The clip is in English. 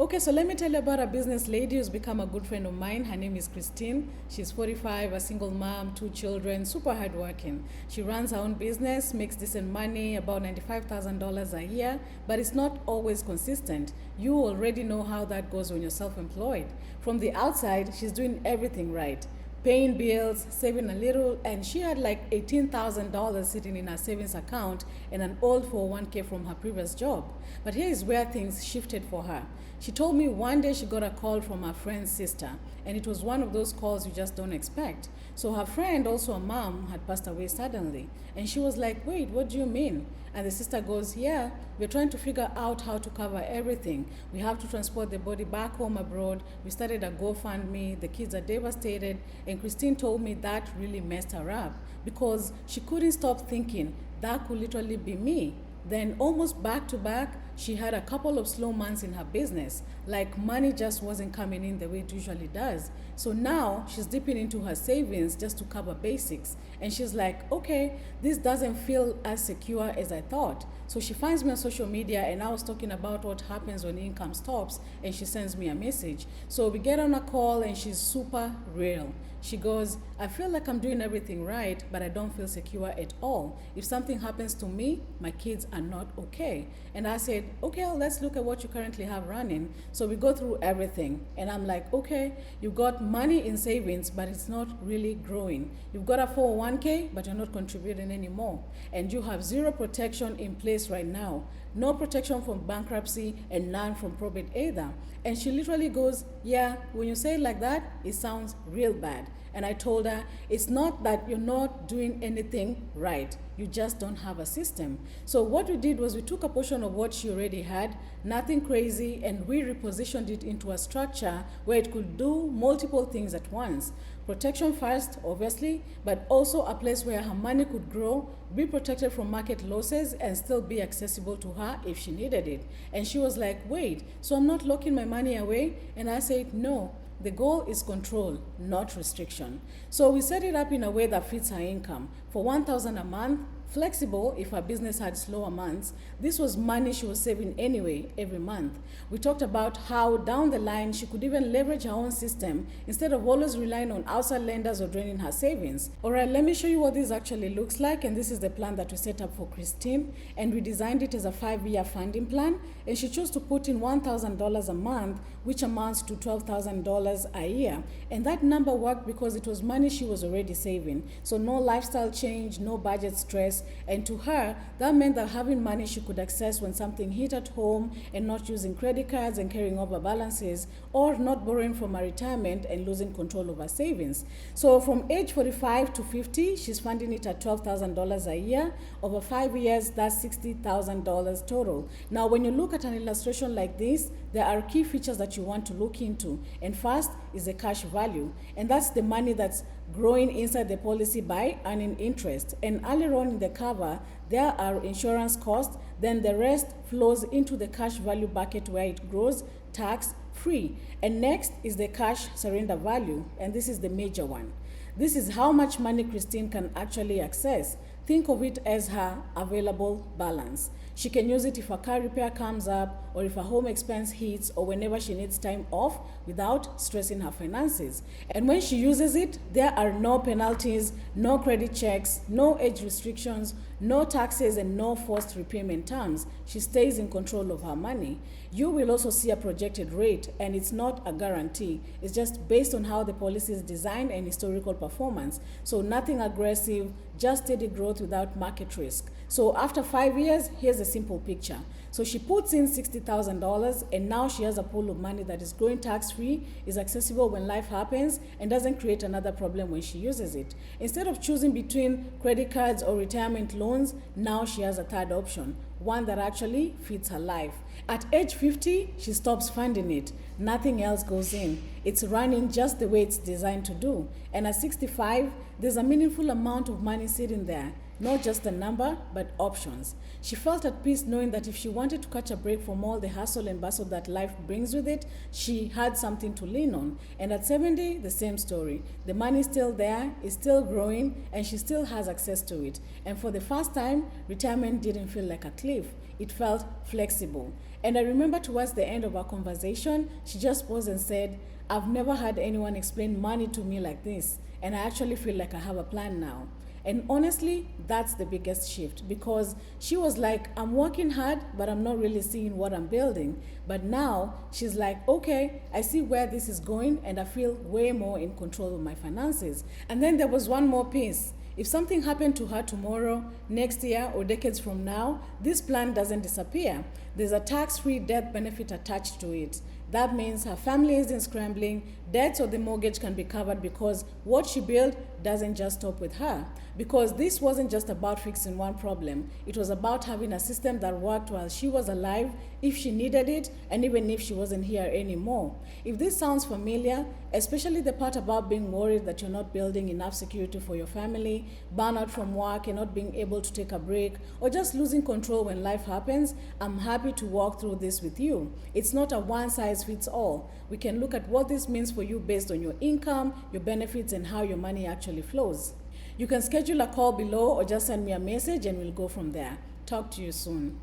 Okay, so let me tell you about a business lady who's become a good friend of mine. Her name is Christine. She's 45, a single mom, 2 children, super hardworking. She runs her own business, makes decent money, about $95,000 a year, but it's not always consistent. You already know how that goes when you're self-employed. From the outside, she's doing everything right, paying bills, saving a little, and she had like $18,000 sitting in her savings account and an old 401k from her previous job. But here is where things shifted for her. She told me one day she got a call from her friend's sister, and it was one of those calls you just don't expect. So her friend, also a mom, had passed away suddenly, and she was like, "Wait, what do you mean?" And the sister goes, "Yeah, we're trying to figure out how to cover everything. We have to transport the body back home abroad. We started a GoFundMe. The kids are devastated." And Christine told me that really messed her up because she couldn't stop thinking that could literally be me. Then almost back to back, she had a couple of slow months in her business, like money just wasn't coming in the way it usually does. So now she's dipping into her savings just to cover basics. And she's like, okay, this doesn't feel as secure as I thought. So she finds me on social media, and I was talking about what happens when income stops, and she sends me a message. So we get on a call, and she's super real. She goes, "I feel like I'm doing everything right, but I don't feel secure at all. If something happens to me, my kids are not okay." And I said, okay, well, let's look at what you currently have running. So we go through everything. And I'm like, okay, you've got money in savings, but it's not really growing. You've got a 401k, but you're not contributing anymore. And you have zero protection in place right now. No protection from bankruptcy and none from probate either. And she literally goes, yeah, when you say it like that, it sounds real bad. And I told her, it's not that you're not doing anything right. You just don't have a system. So what we did was we took a portion of what she already had, nothing crazy, and we repositioned it into a structure where it could do multiple things at once. Protection first, obviously, but also a place where her money could grow, be protected from market losses, and still be accessible to her if she needed it. And she was like, wait, so I'm not locking my money away? And I said, no. The goal is control, not restriction. So we set it up in a way that fits her income. For $1,000 a month, flexible if her business had slower months. This was money she was saving anyway every month. We talked about how down the line she could even leverage her own system instead of always relying on outside lenders or draining her savings. All right, let me show you what this actually looks like. And this is the plan that we set up for Christine. And we designed it as a 5-year funding plan. And she chose to put in $1,000 a month, which amounts to $12,000 a year. And that number worked because it was money she was already saving. So no lifestyle change, no budget stress. And to her, that meant that having money she could access when something hit at home, and not using credit cards and carrying over balances, or not borrowing from her retirement and losing control of her savings. So from age 45 to 50, she's funding it at $12,000 a year. Over 5 years, that's $60,000 total. Now, when you look at an illustration like this, there are key features that you want to look into. And first is the cash value. And that's the money that's growing inside the policy by earning interest. And earlier on in the cover, there are insurance costs. Then the rest flows into the cash value bucket where it grows tax free. And next is the cash surrender value. And this is the major one. This is how much money Christine can actually access. Think of it as her available balance. She can use it if a car repair comes up, or if a home expense hits, or whenever she needs time off without stressing her finances. And when she uses it, there are no penalties, no credit checks, no age restrictions, no taxes, and no forced repayment terms. She stays in control of her money. You will also see a projected rate, and it's not a guarantee. It's just based on how the policy is designed and historical performance. So nothing aggressive, just steady growth without market risk. So after 5 years, here's a simple picture. So she puts in $60,000, and now she has a pool of money that is growing tax-free, is accessible when life happens, and doesn't create another problem when she uses it. Instead of choosing between credit cards or retirement loans, now she has a third option, one that actually fits her life. At age 50, she stops funding it. Nothing else goes in. It's running just the way it's designed to do. And at 65, there's a meaningful amount of money sitting there. Not just a number, but options. She felt at peace knowing that if she wanted to catch a break from all the hustle and bustle that life brings with it, she had something to lean on. And at 70, the same story. The money's still there, it's still growing, and she still has access to it. And for the first time, retirement didn't feel like a cliff. It felt flexible. And I remember towards the end of our conversation, she just paused and said, I've never had anyone explain money to me like this, and I actually feel like I have a plan now. And honestly, that's the biggest shift, because she was like, I'm working hard, but I'm not really seeing what I'm building. But now she's like, okay, I see where this is going, and I feel way more in control of my finances. And then there was one more piece. If something happened to her tomorrow, next year, or decades from now, this plan doesn't disappear. There's a tax-free death benefit attached to it. That means her family isn't scrambling, debts or the mortgage can be covered, because what she built doesn't just stop with her. Because this wasn't just about fixing one problem. It was about having a system that worked while she was alive, if she needed it, and even if she wasn't here anymore. If this sounds familiar, especially the part about being worried that you're not building enough security for your family, burnout from work and not being able to take a break, or just losing control when life happens, I'm happy to walk through this with you. It's not a one-size-fits-all. We can look at what this means for you based on your income, your benefits, and how your money actually flows. You can schedule a call below or just send me a message and we'll go from there. Talk to you soon.